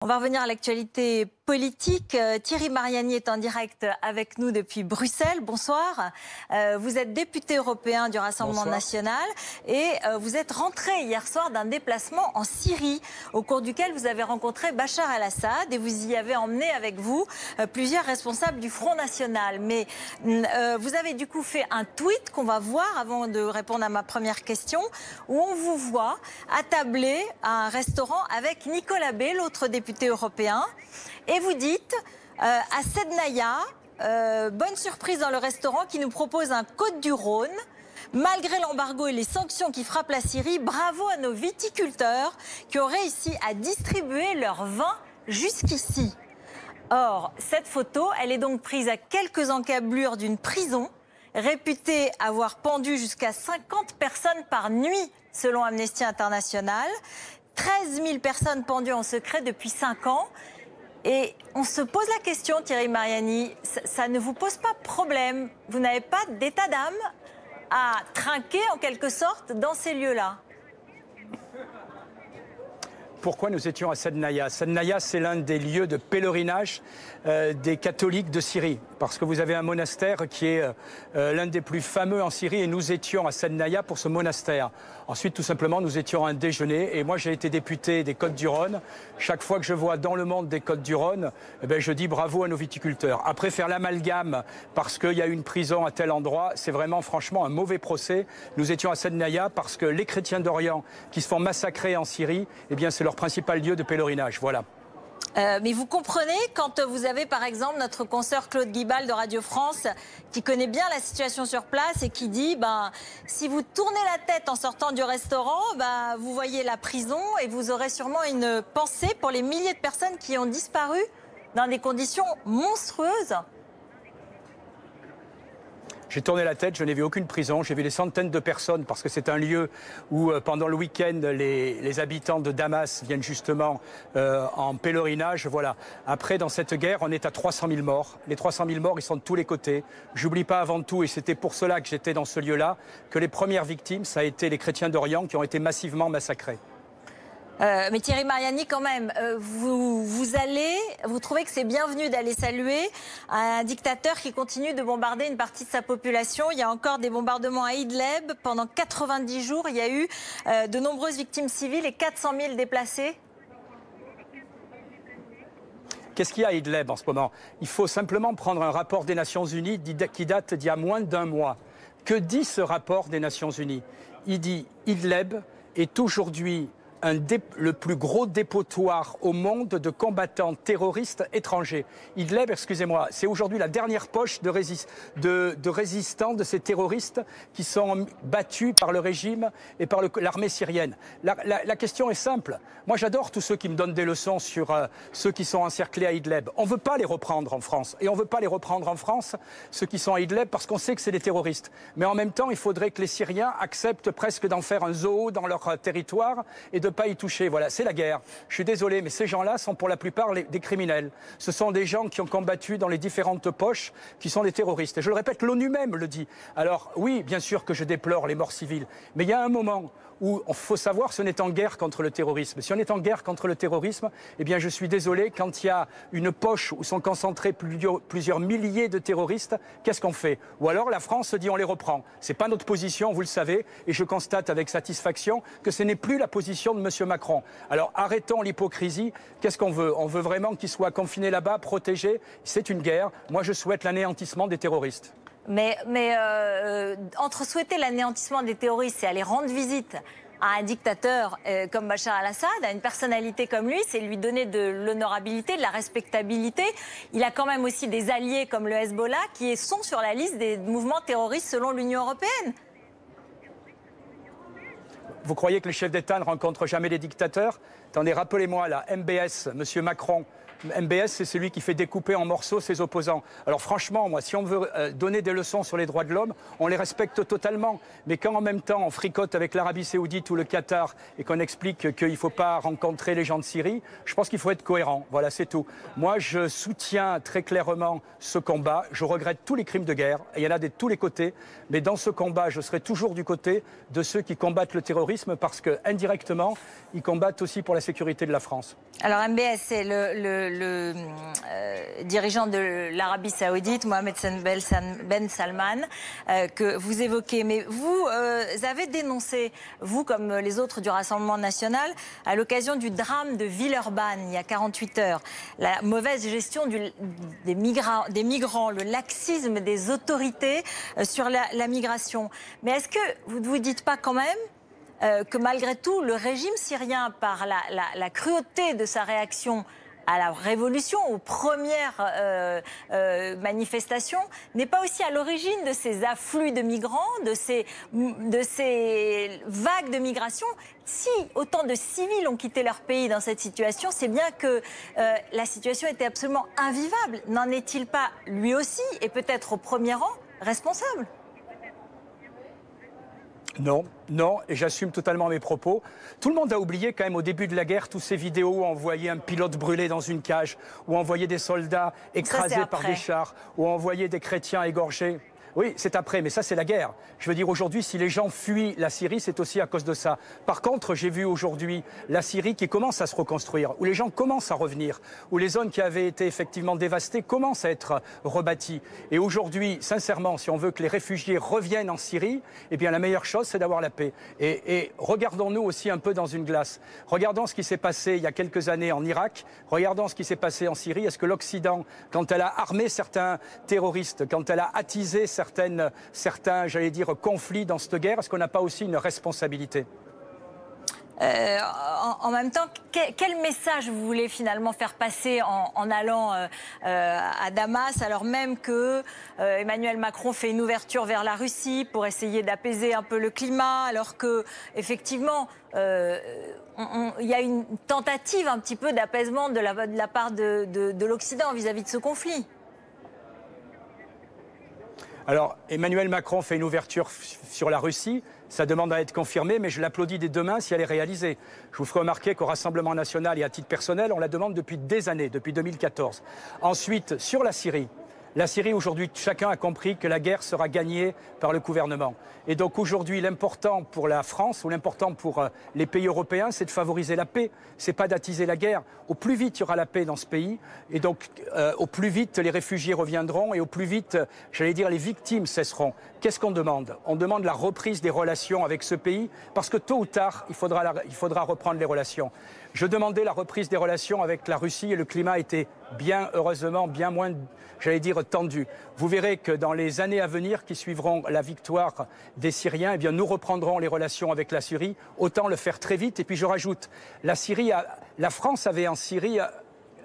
On va revenir à l'actualité politique. Thierry Mariani est en direct avec nous depuis Bruxelles. Bonsoir. Vous êtes député européen du Rassemblement national et vous êtes rentré hier soir d'un déplacement en Syrie au cours duquel vous avez rencontré Bachar el-Assad et vous y avez emmené avec vous plusieurs responsables du Front National. Mais vous avez du coup fait un tweet qu'on va voir avant de répondre à ma première question où on vous voit attablé à un restaurant avec Nicolas B, l'autre député européen, et vous dites à Sednaya, bonne surprise dans le restaurant qui nous propose un Côte du Rhône. Malgré l'embargo et les sanctions qui frappent la Syrie, bravo à nos viticulteurs qui ont réussi à distribuer leur vin jusqu'ici. Or, cette photo, elle est donc prise à quelques encablures d'une prison réputée avoir pendu jusqu'à 50 personnes par nuit, selon Amnesty International. 13 000 personnes pendues en secret depuis 5 ans. Et on se pose la question, Thierry Mariani, ça ne vous pose pas problème? Vous n'avez pas d'état d'âme à trinquer en quelque sorte dans ces lieux-là? Pourquoi nous étions à Sednaya? Sednaya, c'est l'un des lieux de pèlerinage des catholiques de Syrie. Parce que vous avez un monastère qui est l'un des plus fameux en Syrie et nous étions à Sednaya pour ce monastère. Ensuite, tout simplement, nous étions à un déjeuner et moi, j'ai été député des Côtes-du-Rhône. Chaque fois que je vois dans le monde des Côtes-du-Rhône, eh bien, je dis bravo à nos viticulteurs. Après, faire l'amalgame parce qu'il y a une prison à tel endroit, c'est vraiment franchement un mauvais procès. Nous étions à Sednaya parce que les chrétiens d'Orient qui se font massacrer en Syrie, eh bien, c'est leur principal lieu de pèlerinage. Voilà. Mais vous comprenez quand vous avez par exemple notre consoeur Claude Guibal de Radio France qui connaît bien la situation sur place et qui dit si vous tournez la tête en sortant du restaurant, vous voyez la prison et vous aurez sûrement une pensée pour les milliers de personnes qui ont disparu dans des conditions monstrueuses. J'ai tourné la tête, je n'ai vu aucune prison, j'ai vu des centaines de personnes parce que c'est un lieu où pendant le week-end les habitants de Damas viennent justement en pèlerinage. Voilà. Après, dans cette guerre, on est à 300 000 morts. Les 300 000 morts, ils sont de tous les côtés. J'oublie pas avant tout, et c'était pour cela que j'étais dans ce lieu-là, que les premières victimes, ça a été les chrétiens d'Orient qui ont été massivement massacrés. Mais Thierry Mariani, quand même, vous trouvez que c'est bienvenu d'aller saluer un dictateur qui continue de bombarder une partie de sa population. Il y a encore des bombardements à Idlib. Pendant 90 jours, il y a eu de nombreuses victimes civiles et 400 000 déplacés. Qu'est-ce qu'il y a à Idlib en ce moment? Il faut simplement prendre un rapport des Nations Unies qui date d'il y a moins d'un mois. Que dit ce rapport des Nations Unies? Il dit Idlib est aujourd'hui le plus gros dépotoir au monde de combattants terroristes étrangers. Idlib, excusez-moi, c'est aujourd'hui la dernière poche de résistants de ces terroristes qui sont battus par le régime et par l'armée syrienne. La question est simple. Moi, j'adore tous ceux qui me donnent des leçons sur ceux qui sont encerclés à Idlib. On ne veut pas les reprendre en France. Et on ne veut pas les reprendre en France, ceux qui sont à Idlib, parce qu'on sait que c'est des terroristes. Mais en même temps, il faudrait que les Syriens acceptent presque d'en faire un zoo dans leur territoire et de ne pas y toucher. Voilà, c'est la guerre. Je suis désolé, mais ces gens-là sont pour la plupart des criminels. Ce sont des gens qui ont combattu dans les différentes poches, qui sont des terroristes. Et je le répète, l'ONU même le dit. Alors oui, bien sûr que je déplore les morts civiles, mais il y a un moment où il faut savoir si on est en guerre contre le terrorisme. Si on est en guerre contre le terrorisme, eh bien je suis désolé, quand il y a une poche où sont concentrés plusieurs milliers de terroristes, qu'est-ce qu'on fait? Ou alors la France se dit on les reprend. C'est pas notre position, vous le savez, et je constate avec satisfaction que ce n'est plus la position de M. Macron. Alors arrêtons l'hypocrisie. Qu'est-ce qu'on veut? On veut vraiment qu'ils soient confinés là-bas, protégés. C'est une guerre. Moi je souhaite l'anéantissement des terroristes. Mais entre souhaiter l'anéantissement des terroristes et aller rendre visite à un dictateur comme Bachar el-Assad, à une personnalité comme lui, c'est lui donner de l'honorabilité, de la respectabilité. Il a quand même aussi des alliés comme le Hezbollah qui sont sur la liste des mouvements terroristes selon l'Union européenne. Vous croyez que les chefs d'État ne rencontrent jamais les dictateurs? Attendez, rappelez-moi là, MBS, M. Macron. MBS, c'est celui qui fait découper en morceaux ses opposants. Alors franchement, moi, si on veut donner des leçons sur les droits de l'homme, on les respecte totalement. Mais quand en même temps on fricote avec l'Arabie Saoudite ou le Qatar et qu'on explique qu'il ne faut pas rencontrer les gens de Syrie, je pense qu'il faut être cohérent. Voilà, c'est tout. Moi, je soutiens très clairement ce combat. Je regrette tous les crimes de guerre. Il y en a de tous les côtés. Mais dans ce combat, je serai toujours du côté de ceux qui combattent le terrorisme parce qu'indirectement, ils combattent aussi pour la la sécurité de la France. Alors MBS, c'est le dirigeant de l'Arabie Saoudite, Mohammed Ben Salman, que vous évoquez. Mais vous avez dénoncé, vous comme les autres du Rassemblement national, à l'occasion du drame de Villeurbanne, il y a 48 heures, la mauvaise gestion des migrants, le laxisme des autorités sur la migration. Mais est-ce que vous ne vous dites pas quand même que malgré tout, le régime syrien, par la cruauté de sa réaction à la révolution, aux premières manifestations, n'est pas aussi à l'origine de ces afflux de migrants, de ces vagues de migration? Si autant de civils ont quitté leur pays dans cette situation, c'est bien que la situation était absolument invivable. N'en est-il pas lui aussi, et peut-être au premier rang, responsable? Non, non, et j'assume totalement mes propos. Tout le monde a oublié quand même au début de la guerre toutes ces vidéos où on voyait un pilote brûlé dans une cage, où on voyait des soldats écrasés par des chars, où on voyait des chrétiens égorgés. Oui, c'est après, mais ça c'est la guerre. Je veux dire, aujourd'hui, si les gens fuient la Syrie, c'est aussi à cause de ça. Par contre, j'ai vu aujourd'hui la Syrie qui commence à se reconstruire, où les gens commencent à revenir, où les zones qui avaient été effectivement dévastées commencent à être rebâties. Et aujourd'hui, sincèrement, si on veut que les réfugiés reviennent en Syrie, eh bien la meilleure chose, c'est d'avoir la paix. Et regardons-nous aussi un peu dans une glace. Regardons ce qui s'est passé il y a quelques années en Irak. Regardons ce qui s'est passé en Syrie. Est-ce que l'Occident, quand elle a armé certains terroristes, quand elle a attisé certains, j'allais dire, conflits dans cette guerre, est-ce qu'on n'a pas aussi une responsabilité ? En même temps, quel message vous voulez finalement faire passer en allant à Damas, alors même que Emmanuel Macron fait une ouverture vers la Russie pour essayer d'apaiser un peu le climat, alors que effectivement il y a une tentative un petit peu d'apaisement de la part de l'Occident vis-à-vis de ce conflit? Alors, Emmanuel Macron fait une ouverture sur la Russie. Ça demande à être confirmé, mais je l'applaudis des deux mains si elle est réalisée. Je vous ferai remarquer qu'au Rassemblement national et à titre personnel, on la demande depuis des années, depuis 2014. Ensuite, sur la Syrie, aujourd'hui, chacun a compris que la guerre sera gagnée par le gouvernement. Et donc aujourd'hui, l'important pour la France ou l'important pour les pays européens, c'est de favoriser la paix. C'est pas d'attiser la guerre. Au plus vite il y aura la paix dans ce pays, et donc au plus vite les réfugiés reviendront, et au plus vite, j'allais dire, les victimes cesseront. Qu'est-ce qu'on demande? On demande la reprise des relations avec ce pays, parce que tôt ou tard, il faudra reprendre les relations. Je demandais la reprise des relations avec la Russie et le climat était bien, heureusement, bien moins, j'allais dire, tendu. Vous verrez que dans les années à venir qui suivront la victoire des Syriens, eh bien, nous reprendrons les relations avec la Syrie. Autant le faire très vite. Et puis je rajoute, la France avait en Syrie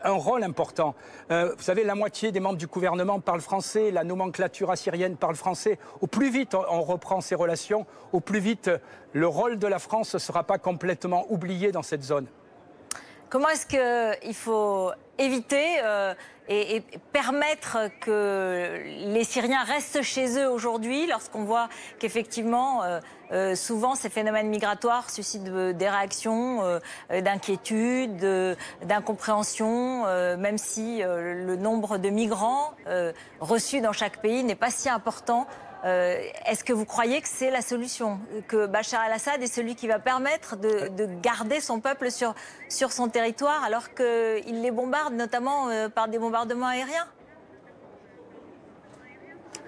un rôle important. Vous savez, la moitié des membres du gouvernement parlent français, la nomenclature assyrienne parle français. Au plus vite on reprend ces relations, au plus vite le rôle de la France ne sera pas complètement oublié dans cette zone. Comment est-ce qu'il faut éviter et permettre que les Syriens restent chez eux aujourd'hui, lorsqu'on voit qu'effectivement, souvent, ces phénomènes migratoires suscitent des réactions d'inquiétude, d'incompréhension, même si le nombre de migrants reçus dans chaque pays n'est pas si important? Est-ce que vous croyez que c'est la solution, que Bachar el-Assad est celui qui va permettre de garder son peuple sur son territoire alors qu'il les bombarde, notamment par des bombardements aériens?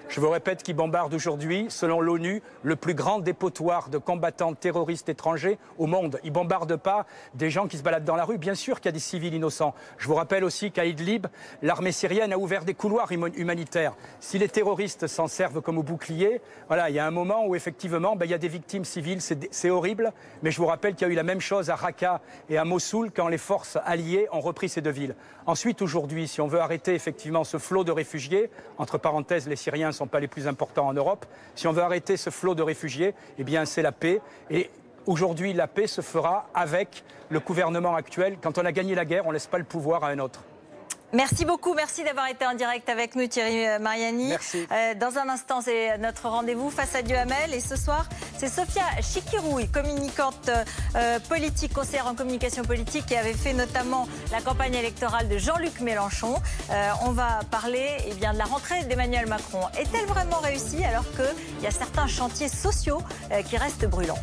Je vous répète qu'il bombarde aujourd'hui, selon l'ONU, le plus grand dépotoir de combattants terroristes étrangers au monde. Il ne bombarde pas des gens qui se baladent dans la rue. Bien sûr qu'il y a des civils innocents. Je vous rappelle aussi qu'à Idlib, l'armée syrienne a ouvert des couloirs humanitaires. Si les terroristes s'en servent comme bouclier, voilà, il y a un moment où effectivement, il y a des victimes civiles, c'est horrible. Mais je vous rappelle qu'il y a eu la même chose à Raqqa et à Mossoul quand les forces alliées ont repris ces deux villes. Ensuite, aujourd'hui, si on veut arrêter effectivement ce flot de réfugiés, entre parenthèses, les Syriens ne sont pas les plus importants en Europe. Si on veut arrêter ce flot de réfugiés, eh bien c'est la paix. Et aujourd'hui, la paix se fera avec le gouvernement actuel. Quand on a gagné la guerre, on ne laisse pas le pouvoir à un autre. Merci beaucoup, merci d'avoir été en direct avec nous, Thierry Mariani. Merci. Dans un instant, c'est notre rendez-vous face à Duhamel. Et ce soir, c'est Sophia Chikirouï, communicante politique, conseillère en communication politique, qui avait fait notamment la campagne électorale de Jean-Luc Mélenchon. On va parler de la rentrée d'Emmanuel Macron. Est-elle vraiment réussie alors qu'il y a certains chantiers sociaux qui restent brûlants?